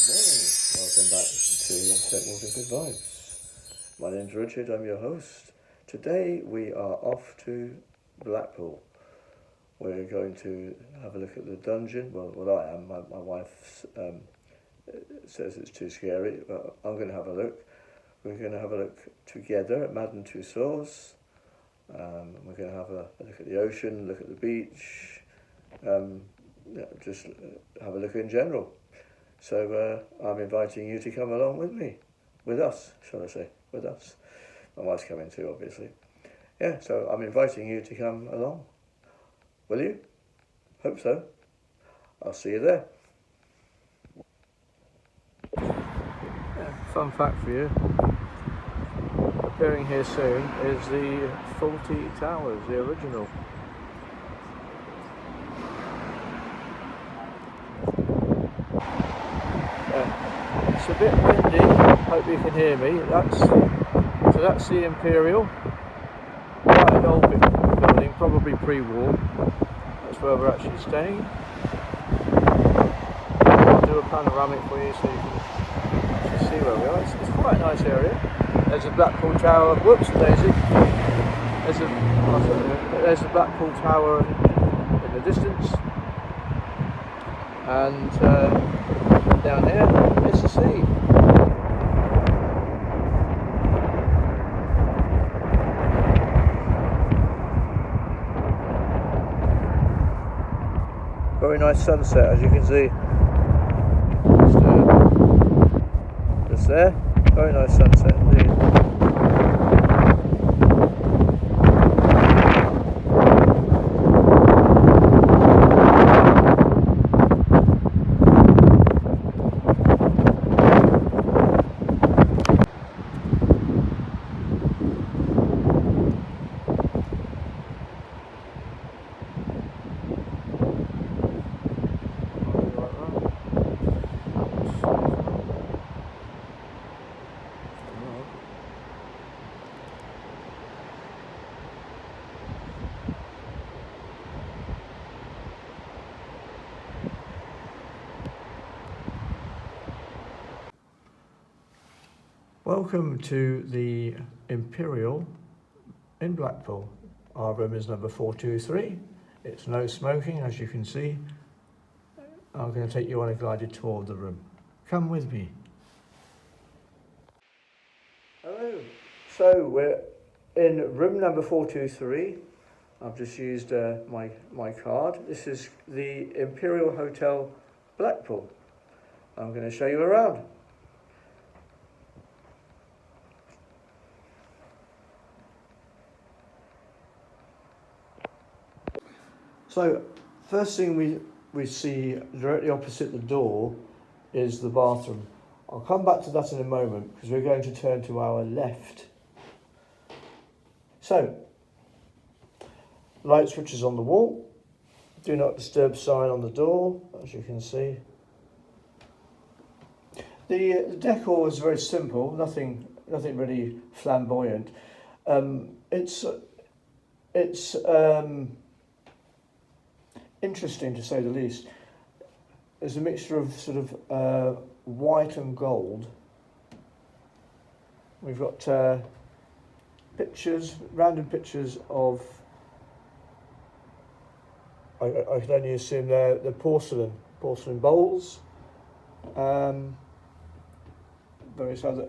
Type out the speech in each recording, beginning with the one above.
Morning. Welcome back to St. Walking Good Vibes. My name's Richard, I'm your host. Today we are off to Blackpool. We're going to have a look at the dungeon. Well I am. My wife says it's too scary, but I'm going to have a look. We're going to have a look together at Madame Tussauds. We're going to have a look at the ocean, look at the beach, just have a look in general. So I'm inviting you to come along with me, with us, shall I say, with us. My wife's coming too, obviously. Yeah, so I'm inviting you to come along. Will you? Hope so. I'll see you there. Fun fact for you. Appearing here soon is the Faulty Towers, the original. It's a bit windy, hope you can hear me. That's the Imperial, quite an old building, probably pre-war. That's where we're actually staying. I'll do a panoramic for you so you can actually see where we are. It's quite a nice area. There's a Blackpool Tower, whoops daisy. There's the Blackpool Tower in the distance. And down here is the sea. Very nice sunset, as you can see. Just there. Very nice sunset indeed. Welcome to the Imperial in Blackpool. Our room is number 423. It's no smoking, as you can see. I'm going to take you on a guided tour of the room. Come with me. Hello. So we're in room number 423. I've just used my card. This is the Imperial Hotel Blackpool. I'm going to show you around. So, first thing we see directly opposite the door is the bathroom. I'll come back to that in a moment because we're going to turn to our left. So, light switches on the wall, do not disturb sign on the door, as you can see. The decor is very simple, nothing really flamboyant. It's interesting, to say the least. There's a mixture of sort of white and gold. We've got random pictures of, I can only assume they're porcelain bowls. Various other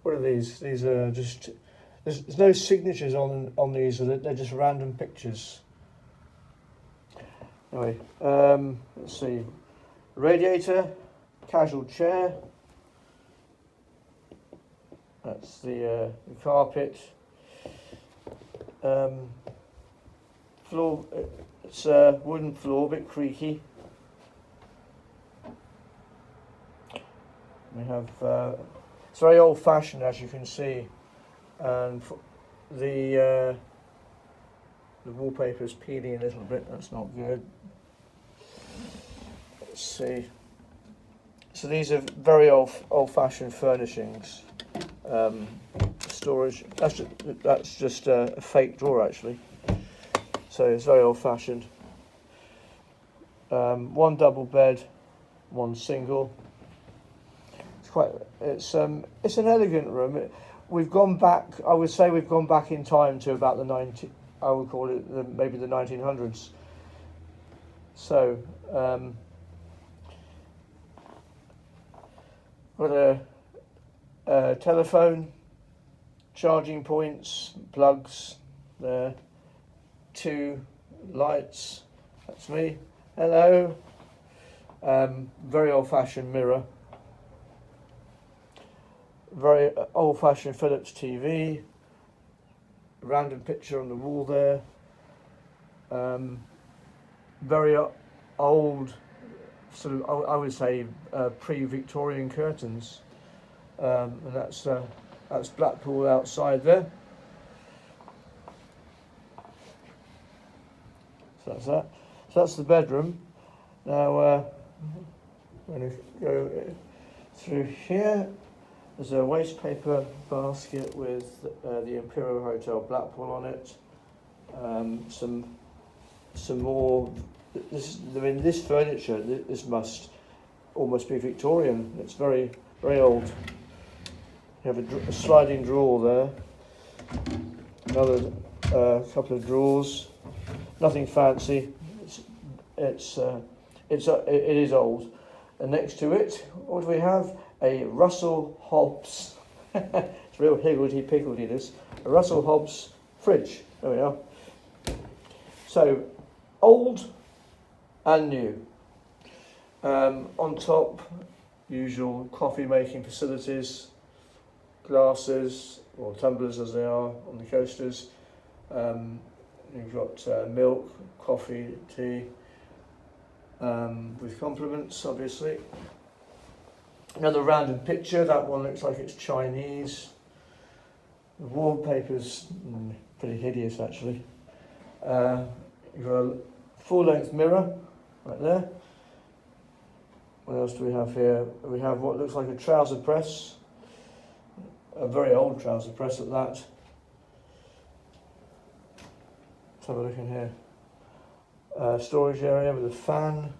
what are these? These are just, there's no signatures on these, they're just random pictures. Anyway, let's see. Radiator, casual chair. That's the carpet. Floor. It's a wooden floor, a bit creaky. We have. It's very old-fashioned, as you can see, and the wallpaper is peeling a little bit. That's not good. Let's see. So these are very old-fashioned furnishings. Storage. That's just a fake drawer, actually. So it's very old-fashioned. One double bed, one single. It's an elegant room. We've gone back. I would say we've gone back in time to about I would call it maybe the 1900s. So, got a telephone, charging points, plugs there, 2 lights. That's me. Hello. Very old-fashioned mirror. Very old-fashioned Philips TV. Random picture on the wall there. Very old, sort of, I would say, pre-Victorian curtains. And that's Blackpool outside there. So that's that. So that's the bedroom. Now, I'm going to go through here. There's a waste paper basket with the Imperial Hotel Blackpool on it. Some more. This furniture. This must almost be Victorian. It's very, very old. You have a sliding drawer there. Another couple of drawers. Nothing fancy. It is old. And next to it, what do we have? A Russell Hobbs. It's real higgledy-piggledy, this. A Russell Hobbs fridge. There we are. So, old and new. On top, usual coffee-making facilities, glasses, or tumblers as they are on the coasters. You've got milk, coffee, tea, with compliments, obviously. Another random picture. That one looks like it's Chinese. The wallpaper's pretty hideous, actually. You've got a full-length mirror right there. What else do we have here? We have what looks like a trouser press. A very old trouser press at that. Let's have a look in here. Storage area with a fan.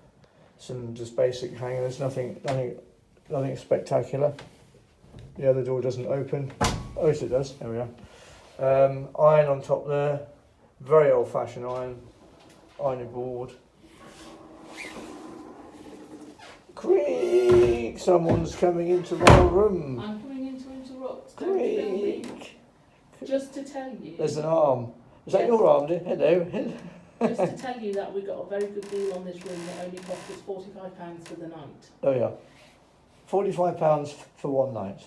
Some just basic hangers. Nothing spectacular. The other door doesn't open. Oh, yes, it does. There we are. Iron on top there. Very old-fashioned ironing board. Creak! Someone's coming into my room. I'm coming in to interrupt. Creak! Just to tell you. There's an arm. Is that your arm, dear? Hello. Just to tell you that we got a very good deal on this room that only cost us £45 for the night. Oh yeah. £45 for one night.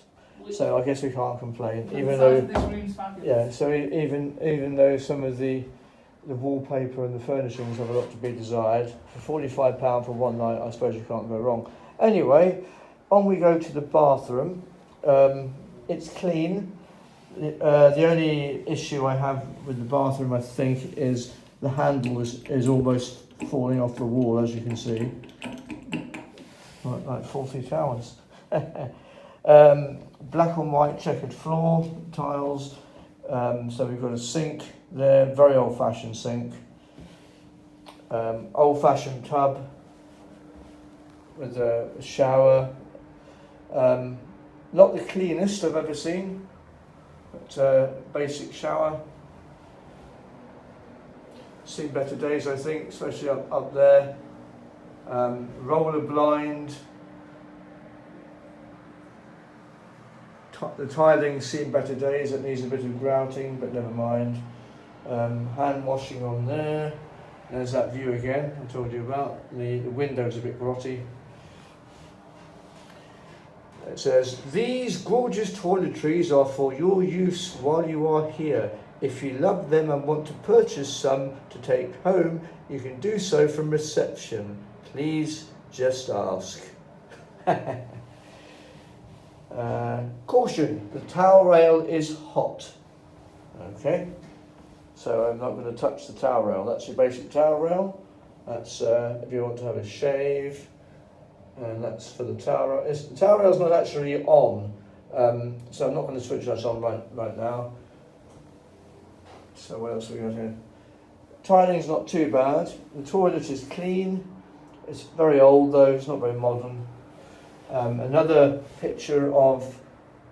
So I guess we can't complain, even though this room's fabulous. Yeah. So even though some of the wallpaper and the furnishings have a lot to be desired, for £45 for one night, I suppose you can't go wrong. Anyway, on we go to the bathroom. It's clean. The only issue I have with the bathroom, I think, is the handle is almost falling off the wall, as you can see. Like faulty towers. Black and white checkered floor tiles. So we've got a sink there, very old-fashioned sink. Old-fashioned tub with a shower. Not the cleanest I've ever seen, but basic shower. Seen better days, I think, especially up there. Roller blind. The tiling's seen better days. It needs a bit of grouting, but never mind. Hand washing on there. There's that view again I told you about. The window's a bit grotty. It says, "These gorgeous toiletries are for your use while you are here. If you love them and want to purchase some to take home, you can do so from reception. Please just ask." Caution, the towel rail is hot. Okay, so I'm not going to touch the towel rail. That's your basic towel rail. That's if you want to have a shave, and that's for the towel rail. The towel rail is not actually on, so I'm not going to switch that on right now. So what else have we got here? Tiling's not too bad. The toilet is clean. It's very old though, it's not very modern. Another picture of,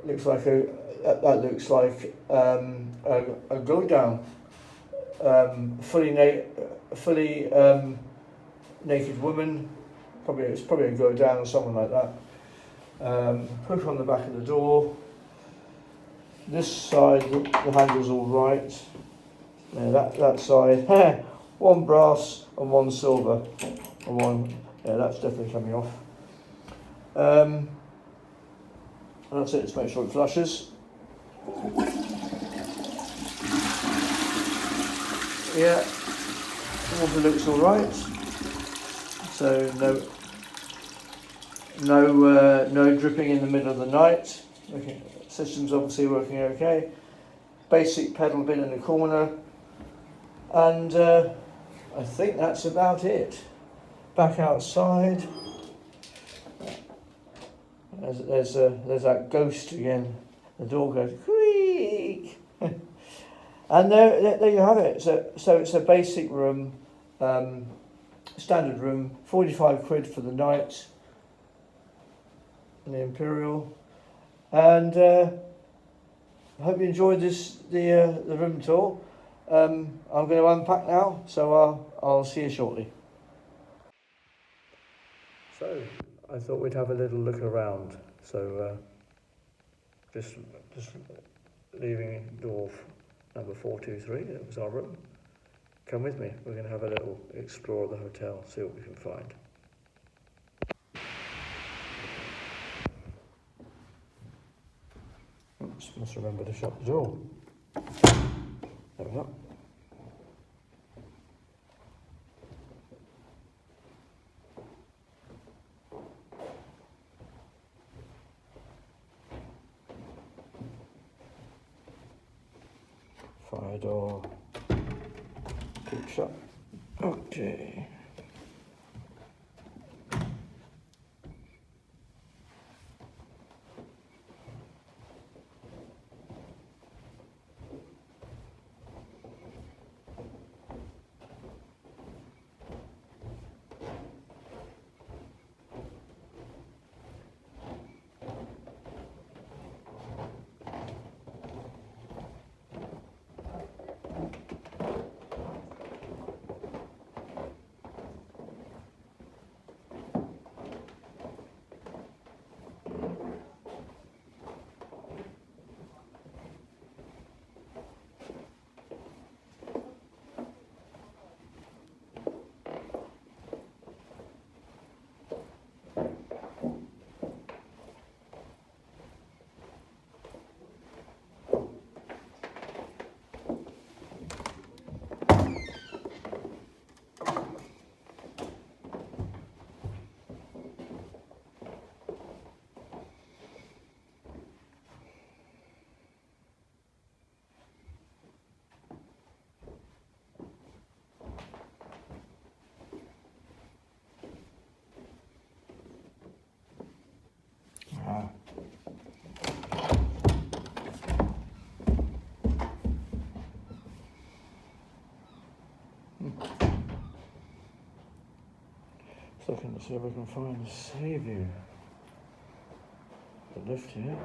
looks like that looks like a go down, fully naked woman. It's probably a go down or something like that. Hook on the back of the door. This side, the handle's all right. Yeah, that side, one brass and one silver, and one. Yeah, that's definitely coming off. And that's it. Just make sure it flushes. Yeah, water looks all right. So no dripping in the middle of the night. Okay, system's obviously working okay. Basic pedal bit in the corner, and I think that's about it. Back outside. There's that ghost again. The door goes creak, and there you have it. So it's a basic room, standard room. 45 quid for the night in the Imperial, and I hope you enjoyed the room tour. I'm going to unpack now, so I'll see you shortly. So I thought we'd have a little look around. So just leaving door number 423. That was our room. Come with me. We're going to have a little explore of the hotel, see what we can find. Oops, must remember to shut the door. There we go. Fire door. Keep shut. Okay. Just looking to see if I can find the sea view. The lift here.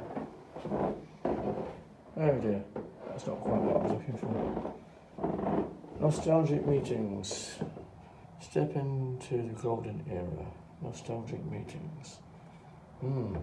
Oh dear, that's not quite what I was looking for. Nostalgic meetings. Step into the golden era. Nostalgic meetings. Hello.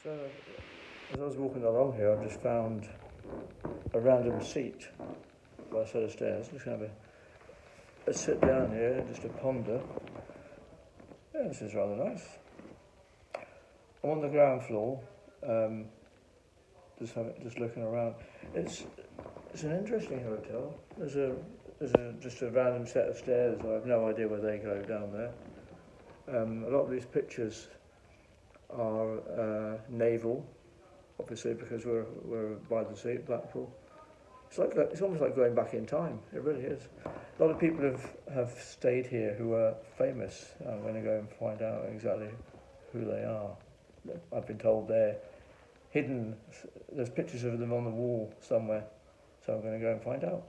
So, as I was walking along here, I just found a random seat by a set of stairs. Just going to have a sit down here, just to ponder. Yeah, this is rather nice. I'm on the ground floor, just looking around. It's an interesting hotel. There's just a random set of stairs. I have no idea where they go down there. A lot of these pictures are naval, obviously because we're by the sea at Blackpool. It's almost like going back in time. It really is. A lot of people have stayed here who are famous. I'm going to go and find out exactly who they are. I've been told they're hidden. There's pictures of them on the wall somewhere, so I'm going to go and find out.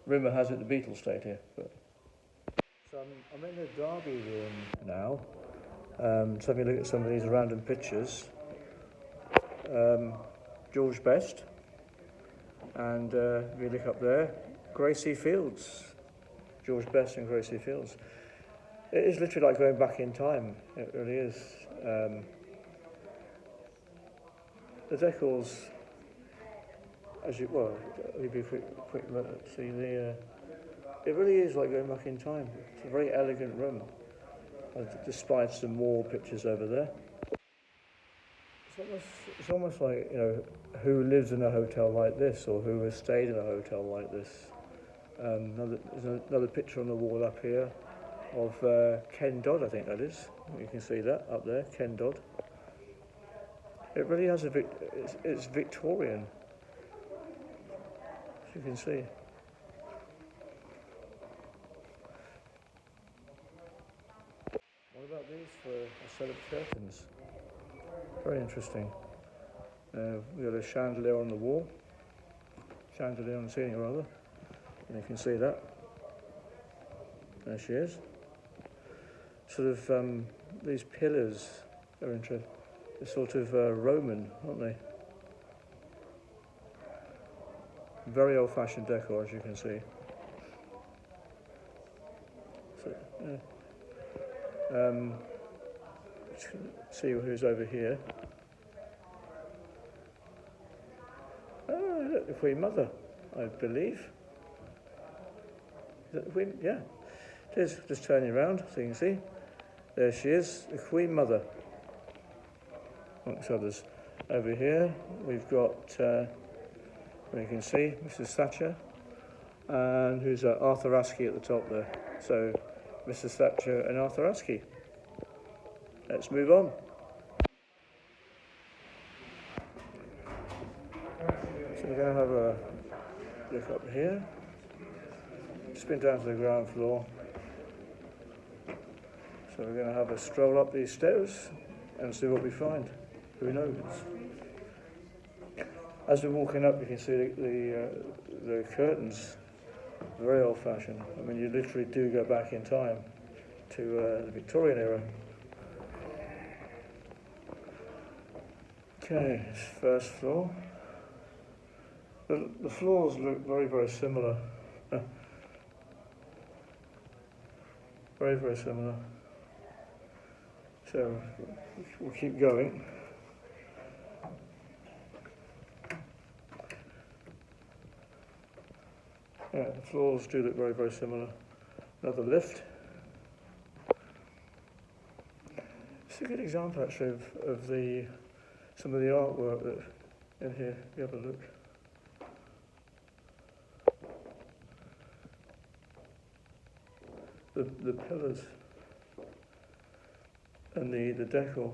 Rumour has it the Beatles stayed here. So I'm in the Derby room now. So having a look at some of these random pictures. George Best, and if you look up there, Gracie Fields. George Best and Gracie Fields. It is literally like going back in time. It really is. The decors, I'll give you a quick look. See it really is like going back in time. It's a very elegant room. Despite some more pictures over there. It's almost like, who lives in a hotel like this, or who has stayed in a hotel like this. There's another picture on the wall up here of Ken Dodd, I think that is. You can see that up there, Ken Dodd. It really has it's Victorian, as you can see. What about these for a set of curtains? Very interesting. We've got a chandelier on the wall, chandelier on the ceiling rather, and you can see that. There she is. Sort of these pillars are interesting. They're sort of Roman, aren't they? Very old-fashioned decor, as you can see. So, see who's over here. Oh, look, the Queen Mother, I believe. Is that the Queen? Yeah. It is. Just turning around so you can see. There she is, the Queen Mother. Amongst others. Over here we've got, you can see, Mrs. Thatcher, and who's Arthur Askey at the top there. So, Mrs. Thatcher and Arthur Askey. Let's move on. So we're going to have a look up here. Just been down to the ground floor. So we're going to have a stroll up these stairs and see what we find. Who knows? As we're walking up, you can see the curtains, very old-fashioned. I mean, you literally do go back in time to the Victorian era. Okay, first floor. The floors look very, very similar. Very, very similar. So we'll keep going. Yeah, the floors do look very, very similar. Another lift. It's a good example actually of some of the artwork that in here. If you have a look. The pillars and the decor.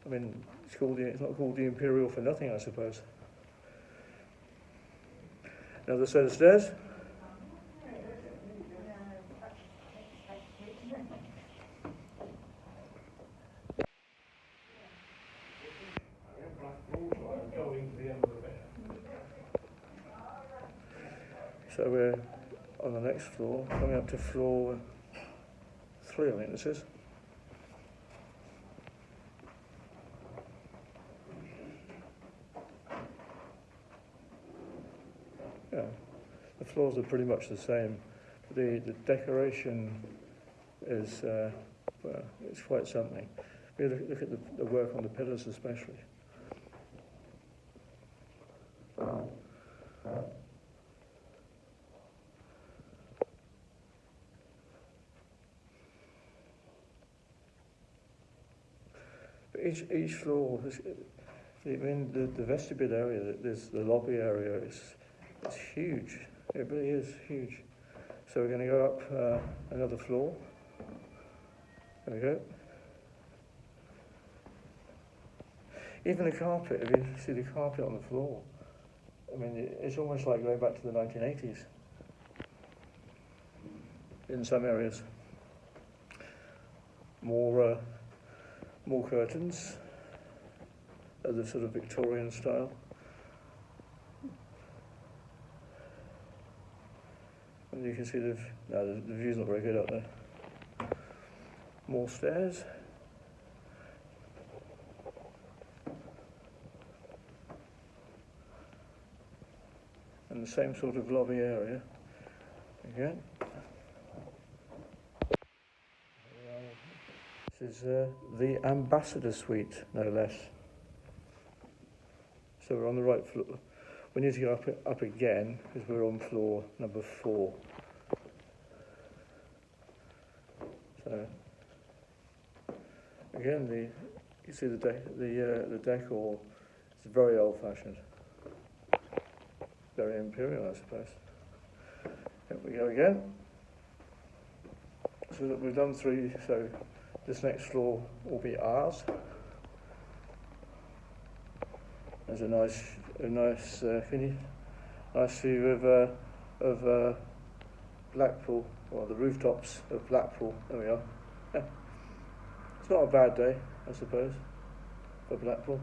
I mean, it's not called the Imperial for nothing, I suppose. Another set of stairs. So we're on the next floor, coming up to floor 3, I think this is. Yeah, the floors are pretty much the same. The decoration is, it's quite something. We look at the work on the pillars especially. Each floor, the vestibule area, there's the lobby area, it's huge. It really is huge. So we're going to go up another floor. There we go. Even the carpet, if you see the carpet on the floor, I mean, it's almost like going back to the 1980s in some areas. More curtains of the sort of Victorian style. And you can see the view's not very good up there. More stairs. And the same sort of lobby area again. This is the Ambassador Suite, no less. So we're on the right floor. We need to go up again because we're on floor number 4. So again, you see the decor. It's very old-fashioned, very imperial, I suppose. Here we go again. So that we've done 3. So this next floor will be ours. There's a nice view of Blackpool, or the rooftops of Blackpool. There we are. Yeah. It's not a bad day, I suppose, for Blackpool.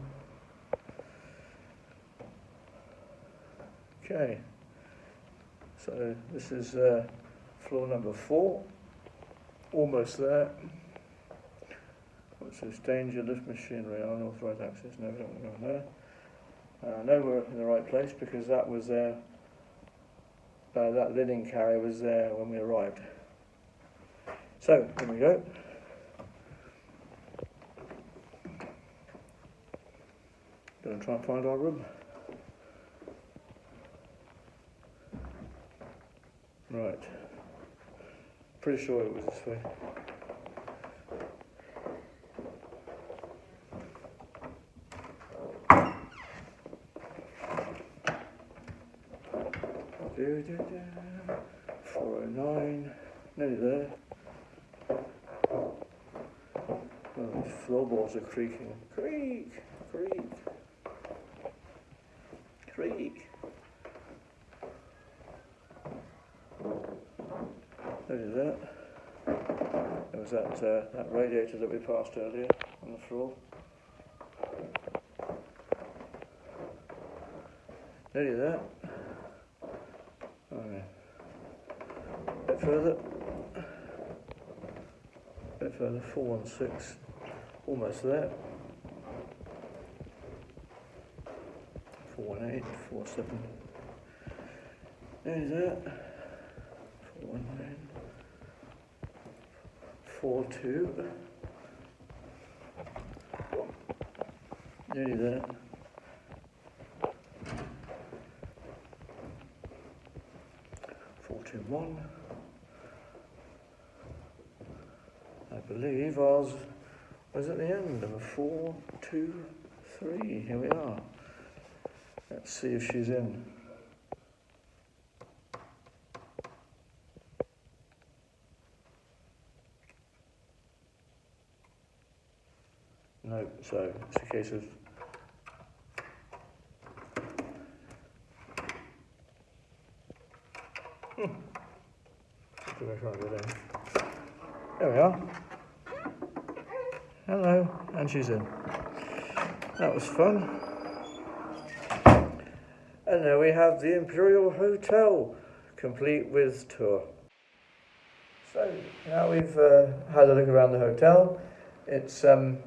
Okay. So this is floor number 4. Almost there. What's this? Danger, lift machinery, unauthorised access. No, we don't want to go in there. I know we're in the right place because that was there. That linen carrier was there when we arrived. So, here we go. Going to try and find our room. Right. Pretty sure it was this way. Do, 409, nearly there. Oh, these floorboards are creaking. Creak, creak, creak. Nearly there. There was that radiator that we passed earlier on the floor. Nearly there. Oh, yeah. Bit further, 416, almost there. 418, 47, nearly there. 419, 42, nearly there. 421. I believe ours was at the end. Number 4, 2, 3. Here we are. Let's see if she's in. No, so it's a case of There we are. Hello, and she's in. That was fun. And there we have the Imperial Hotel, complete with tour. So now we've had a look around the hotel. It's time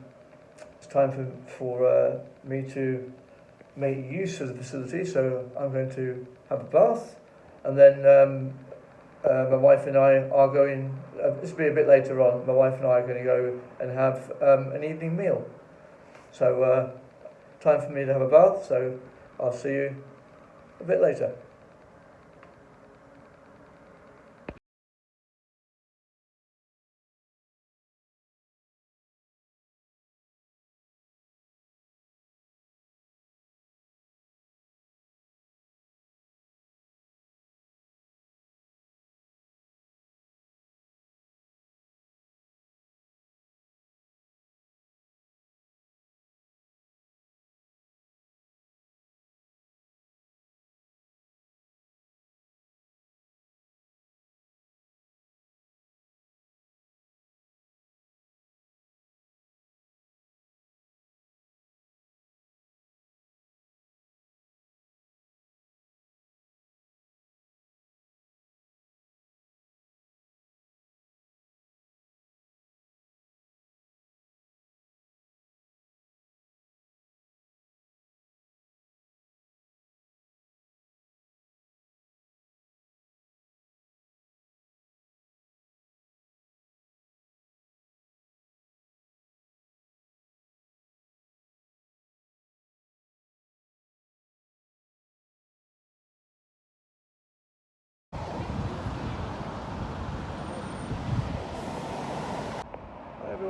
for me to make use of the facility. So I'm going to have a bath, and then my wife and I are going. This will be a bit later on. My wife and I are going to go and have an evening meal. So time for me to have a bath. So I'll see you a bit later.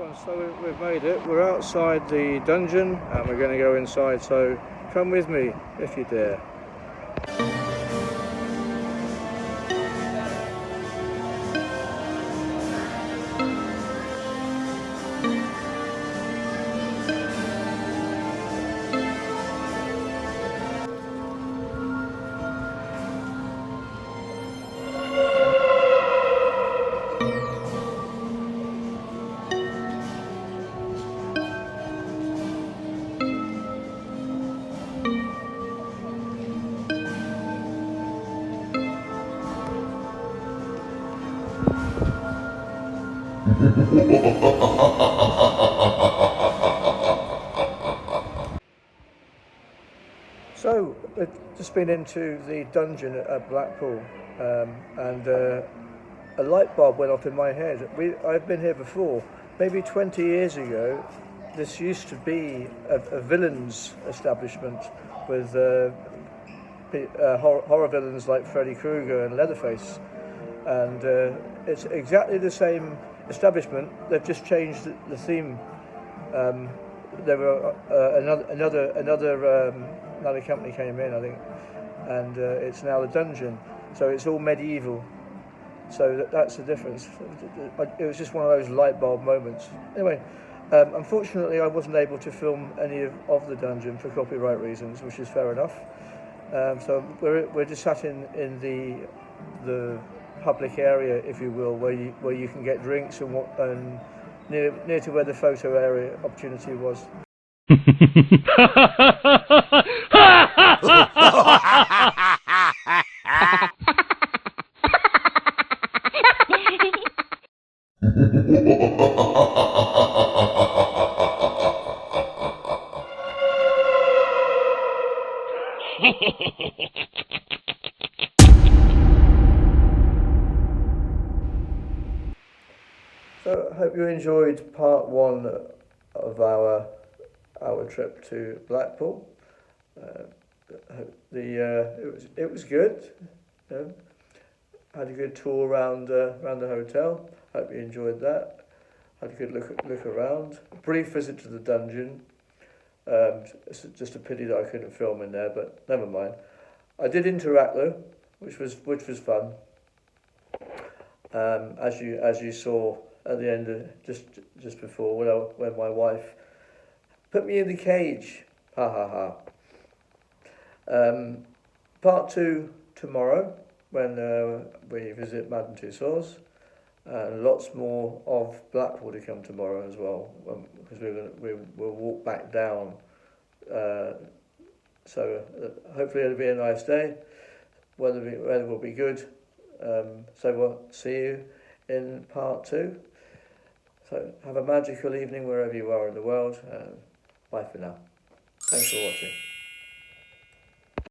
everyone, so we've made it. We're outside the dungeon and we're going to go inside, so come with me if you dare. So, we've just been into the dungeon at Blackpool, and a light bulb went off in my head. I've been here before, maybe 20 years ago. This used to be a villains establishment with horror villains like Freddy Krueger and Leatherface, and it's exactly the same establishment. They've just changed the theme. There were another company came in, I think, and it's now the dungeon. So it's all medieval. So that's the difference. It was just one of those light bulb moments. Anyway, unfortunately, I wasn't able to film any of the dungeon for copyright reasons, which is fair enough. So we're just sat in the public area, if you will, where you can get drinks and near to where the photo area opportunity was. So I hope you enjoyed part one of our trip to Blackpool. It was good. You know, had a good tour around the hotel. Hope you enjoyed that. Had a good look around. A brief visit to the dungeon. It's just a pity that I couldn't film in there, but never mind. I did interact though, which was fun. As you saw at the end, just before, when my wife put me in the cage, hahaha. Part two tomorrow when we visit Madame Tussauds, and lots more of Blackpool to come tomorrow as well, because we'll walk back down. So hopefully it'll be a nice day. Weather will be good. So we'll see you in part two. So have a magical evening wherever you are in the world. Bye for now. Thanks for watching.